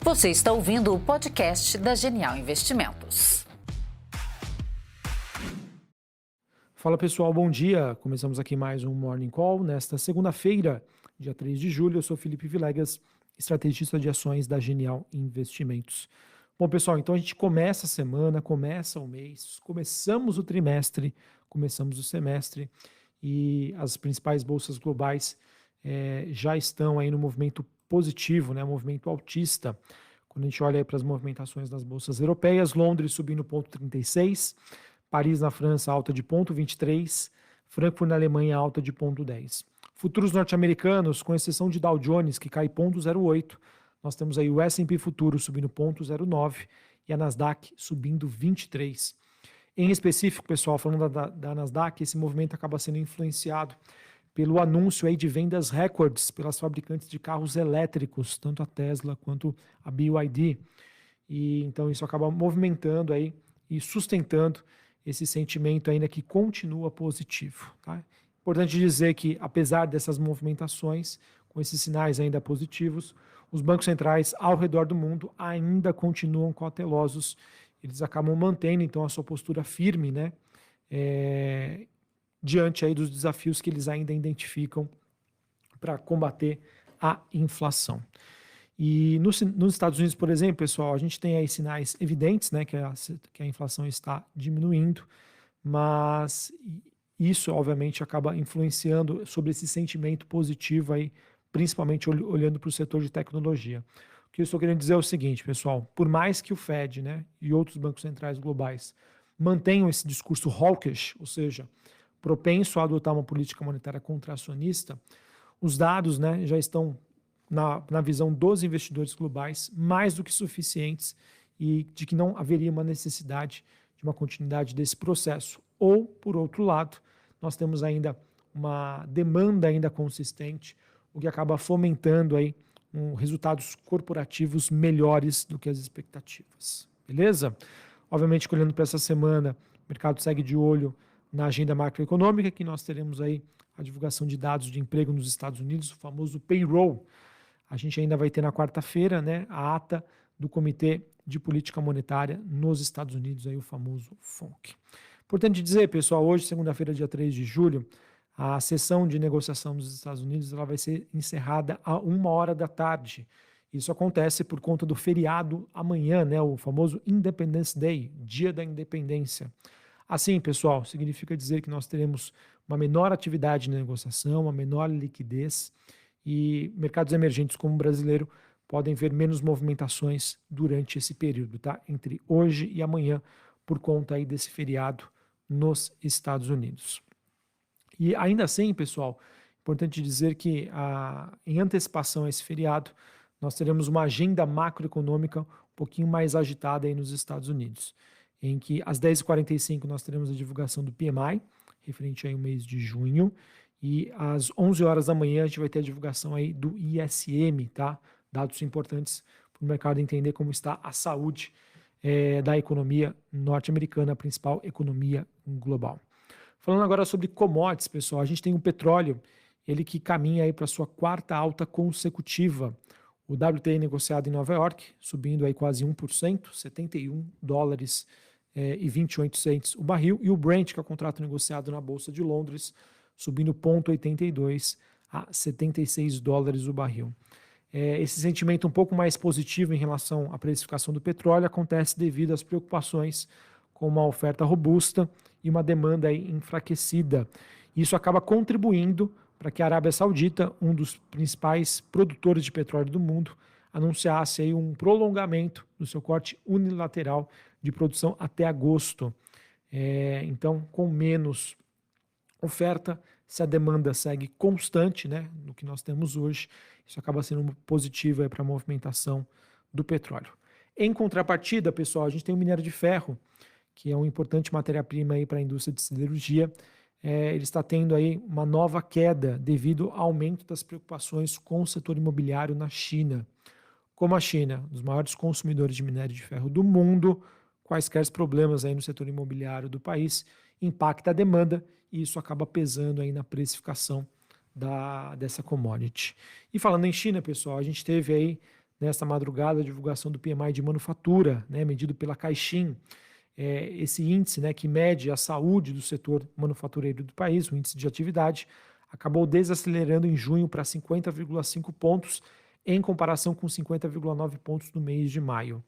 Você está ouvindo o podcast da Genial Investimentos. Fala pessoal, bom dia. Começamos aqui mais um Morning Call nesta segunda-feira, dia 3 de julho. Eu sou Felipe Vilegas, estrategista de ações da Genial Investimentos. Bom pessoal, então a gente começa a semana, começa o mês, começamos o trimestre, começamos o semestre e as principais bolsas globais já estão aí no movimento positivo, né, movimento altista. Quando a gente olha para as movimentações das bolsas europeias, Londres subindo 0,36, Paris na França alta de 0,23, Frankfurt na Alemanha alta de 0,10. Futuros norte-americanos, com exceção de Dow Jones, que cai 0,08, nós temos aí o S&P Futuro subindo 0,09 e a Nasdaq subindo 23. Em específico, pessoal, falando da Nasdaq, esse movimento acaba sendo influenciado pelo anúncio aí de vendas recordes pelas fabricantes de carros elétricos, tanto a Tesla quanto a BYD. E então isso acaba movimentando aí e sustentando esse sentimento ainda que continua positivo. Tá? Importante dizer que, apesar dessas movimentações, com esses sinais ainda positivos, os bancos centrais ao redor do mundo ainda continuam cautelosos. Eles acabam mantendo, então, a sua postura firme, né? Diante aí dos desafios que eles ainda identificam para combater a inflação. E nos Estados Unidos, por exemplo, pessoal, a gente tem aí sinais evidentes, né, que a inflação está diminuindo, mas isso, obviamente, acaba influenciando sobre esse sentimento positivo aí, principalmente olhando para o setor de tecnologia. O que eu estou querendo dizer é o seguinte, pessoal, por mais que o Fed, né, e outros bancos centrais globais mantenham esse discurso hawkish, ou seja, propenso a adotar uma política monetária contracionista, os dados, né, já estão, na visão dos investidores globais, mais do que suficientes e de que não haveria uma necessidade de uma continuidade desse processo. Ou, por outro lado, nós temos ainda uma demanda ainda consistente, o que acaba fomentando aí resultados corporativos melhores do que as expectativas. Beleza? Obviamente, olhando para essa semana, o mercado segue de olho na agenda macroeconômica, que nós teremos aí a divulgação de dados de emprego nos Estados Unidos, o famoso payroll. A gente ainda vai ter na quarta-feira, né, a ata do Comitê de Política Monetária nos Estados Unidos, aí o famoso FONC. Importante dizer, pessoal, hoje, segunda-feira, dia 3 de julho, a sessão de negociação dos Estados Unidos ela vai ser encerrada a 1h da tarde. Isso acontece por conta do feriado amanhã, né, o famoso Independence Day, Dia da Independência. Assim, pessoal, significa dizer que nós teremos uma menor atividade na negociação, uma menor liquidez e mercados emergentes como o brasileiro podem ver menos movimentações durante esse período, tá? Entre hoje e amanhã, por conta aí desse feriado nos Estados Unidos. E ainda assim, pessoal, importante dizer que em antecipação a esse feriado, nós teremos uma agenda macroeconômica um pouquinho mais agitada aí nos Estados Unidos, em que às 10h45 nós teremos a divulgação do PMI, referente aí ao mês de junho, e às 11 horas da manhã a gente vai ter a divulgação aí do ISM, tá? Dados importantes para o mercado entender como está a saúde da economia norte-americana, a principal economia global. Falando agora sobre commodities, pessoal, a gente tem o petróleo, ele que caminha aí para sua quarta alta consecutiva. O WTI negociado em Nova York, subindo aí quase 1%, 71 dólares e 28 centes o barril, e o Brent, que é o contrato negociado na Bolsa de Londres, subindo 0,82 a 76 dólares o barril. Esse sentimento um pouco mais positivo em relação à precificação do petróleo acontece devido às preocupações com uma oferta robusta e uma demanda aí enfraquecida. Isso acaba contribuindo para que a Arábia Saudita, um dos principais produtores de petróleo do mundo, anunciasse aí um prolongamento do seu corte unilateral de produção até agosto. Então, com menos oferta, se a demanda segue constante, né, no que nós temos hoje, isso acaba sendo positivo para a movimentação do petróleo. Em contrapartida, pessoal, a gente tem o minério de ferro, que é uma importante matéria-prima para a indústria de siderurgia. Ele está tendo aí uma nova queda devido ao aumento das preocupações com o setor imobiliário na China. Como a China, um dos maiores consumidores de minério de ferro do mundo, quaisquer problemas aí no setor imobiliário do país impacta a demanda e isso acaba pesando aí na precificação dessa commodity. E falando em China, pessoal, a gente teve aí nesta madrugada a divulgação do PMI de manufatura, né, medido pela Caixin, esse índice, né, que mede a saúde do setor manufatureiro do país, o índice de atividade, acabou desacelerando em junho para 50,5 pontos, em comparação com 50,9 pontos no mês de maio.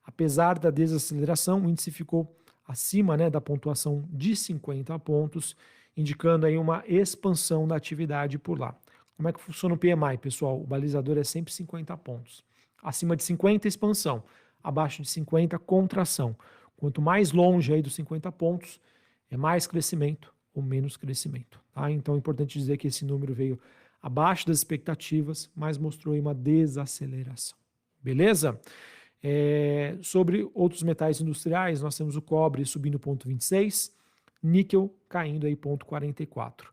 Apesar da desaceleração, o índice ficou acima, né, da pontuação de 50 pontos, indicando aí uma expansão da atividade por lá. Como é que funciona o PMI, pessoal? O balizador é sempre 50 pontos. Acima de 50, expansão. Abaixo de 50, contração. Quanto mais longe aí dos 50 pontos, é mais crescimento ou menos crescimento. Tá? Então é importante dizer que esse número veio abaixo das expectativas, mas mostrou aí uma desaceleração. Beleza? Sobre outros metais industriais, nós temos o cobre subindo 0,26, níquel caindo aí 0,44.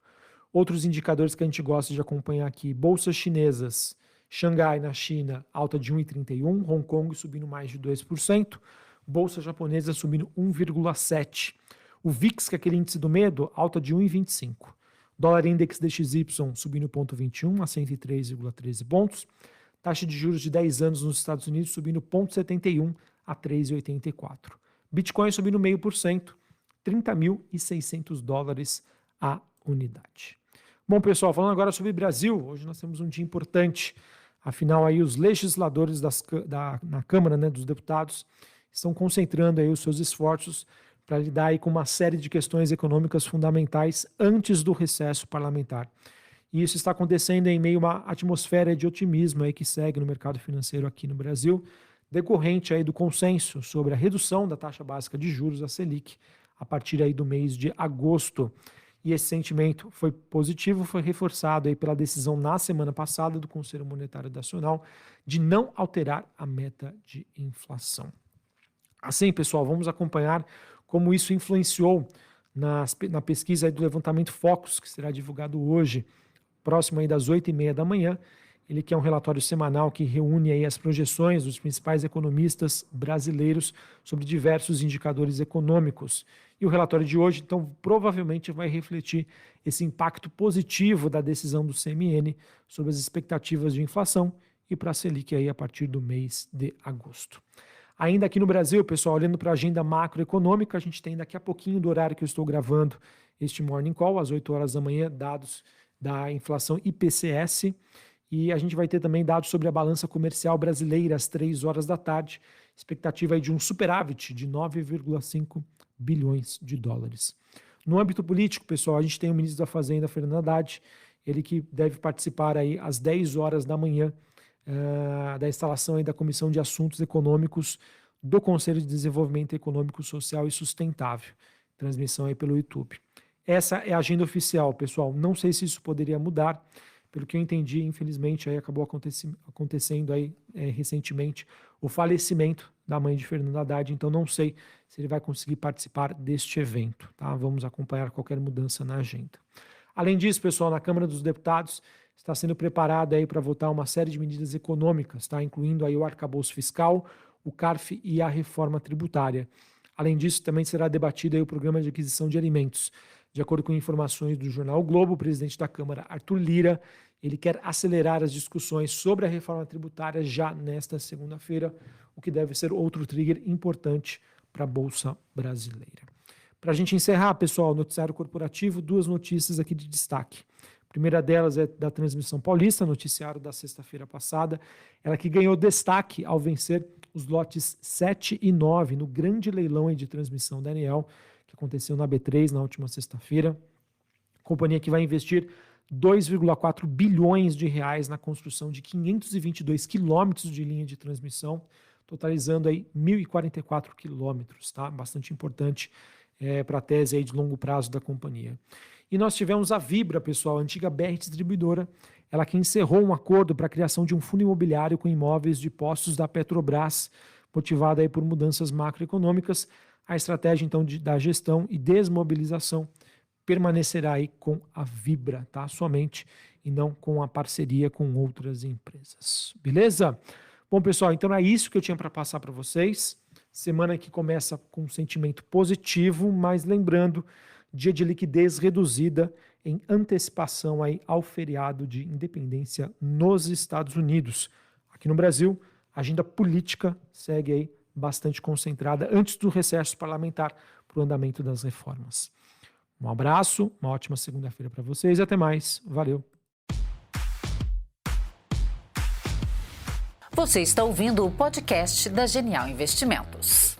Outros indicadores que a gente gosta de acompanhar aqui, bolsas chinesas, Xangai na China, alta de 1,31, Hong Kong subindo mais de 2%, bolsa japonesa subindo 1,7%. O VIX, que é aquele índice do medo, alta de 1,25%. Dólar Index DXY subindo 0,21 a 103,13 pontos. Taxa de juros de 10 anos nos Estados Unidos subindo 0,71 a 3,84. Bitcoin subindo 0,5%, $30.600 a unidade. Bom, pessoal, falando agora sobre Brasil, hoje nós temos um dia importante. Afinal, aí os legisladores na Câmara, né, dos Deputados estão concentrando aí os seus esforços para lidar aí com uma série de questões econômicas fundamentais antes do recesso parlamentar. E isso está acontecendo em meio a uma atmosfera de otimismo aí que segue no mercado financeiro aqui no Brasil, decorrente aí do consenso sobre a redução da taxa básica de juros, a Selic, a partir aí do mês de agosto. E esse sentimento foi positivo, foi reforçado aí pela decisão na semana passada do Conselho Monetário Nacional de não alterar a meta de inflação. Assim, pessoal, vamos acompanhar como isso influenciou na pesquisa aí do levantamento Focus, que será divulgado hoje, próximo aí das 8h30 da manhã. Ele que é um relatório semanal que reúne aí as projeções dos principais economistas brasileiros sobre diversos indicadores econômicos. E o relatório de hoje, então, provavelmente vai refletir esse impacto positivo da decisão do CMN sobre as expectativas de inflação e para a Selic aí a partir do mês de agosto. Ainda aqui no Brasil, pessoal, olhando para a agenda macroeconômica, a gente tem daqui a pouquinho do horário que eu estou gravando este Morning Call, às 8 horas da manhã, dados da inflação IPCS, e a gente vai ter também dados sobre a balança comercial brasileira às 3 horas da tarde, expectativa aí de um superávit de 9,5 bilhões de dólares. No âmbito político, pessoal, a gente tem o ministro da Fazenda, Fernando Haddad, ele que deve participar aí às 10 horas da manhã da instalação aí da Comissão de Assuntos Econômicos do Conselho de Desenvolvimento Econômico, Social e Sustentável, transmissão aí pelo YouTube. Essa é a agenda oficial, pessoal. Não sei se isso poderia mudar. Pelo que eu entendi, infelizmente, aí acabou acontecendo aí, recentemente o falecimento da mãe de Fernando Haddad, então não sei se ele vai conseguir participar deste evento. Tá? Vamos acompanhar qualquer mudança na agenda. Além disso, pessoal, na Câmara dos Deputados está sendo preparada aí para votar uma série de medidas econômicas, tá? Incluindo aí o arcabouço fiscal, o CARF e a reforma tributária. Além disso, também será debatido aí o programa de aquisição de alimentos. De acordo com informações do jornal o Globo, o presidente da Câmara, Arthur Lira, ele quer acelerar as discussões sobre a reforma tributária já nesta segunda-feira, o que deve ser outro trigger importante para a Bolsa Brasileira. Para a gente encerrar, pessoal, noticiário corporativo, 2 notícias aqui de destaque. A primeira delas é da Transmissão Paulista, noticiário da sexta-feira passada, ela que ganhou destaque ao vencer os lotes 7 e 9 no grande leilão de transmissão da ANEEL, que aconteceu na B3 na última sexta-feira. Companhia que vai investir 2,4 bilhões de reais na construção de 522 quilômetros de linha de transmissão, totalizando aí 1.044 quilômetros, tá? Bastante importante para a tese aí de longo prazo da companhia. E nós tivemos a Vibra, pessoal, a antiga BR Distribuidora, ela que encerrou um acordo para a criação de um fundo imobiliário com imóveis de postos da Petrobras, motivada aí por mudanças macroeconômicas. A estratégia, então, da gestão e desmobilização permanecerá aí com a Vibra, tá? Somente, e não com a parceria com outras empresas. Beleza? Bom, pessoal, então é isso que eu tinha para passar para vocês. Semana que começa com um sentimento positivo, mas lembrando, dia de liquidez reduzida em antecipação aí ao feriado de independência nos Estados Unidos. Aqui no Brasil, A agenda política segue aí bastante concentrada antes do recesso parlamentar para o andamento das reformas. Um abraço, uma ótima segunda-feira para vocês e até mais. Valeu! Você está ouvindo o podcast da Genial Investimentos.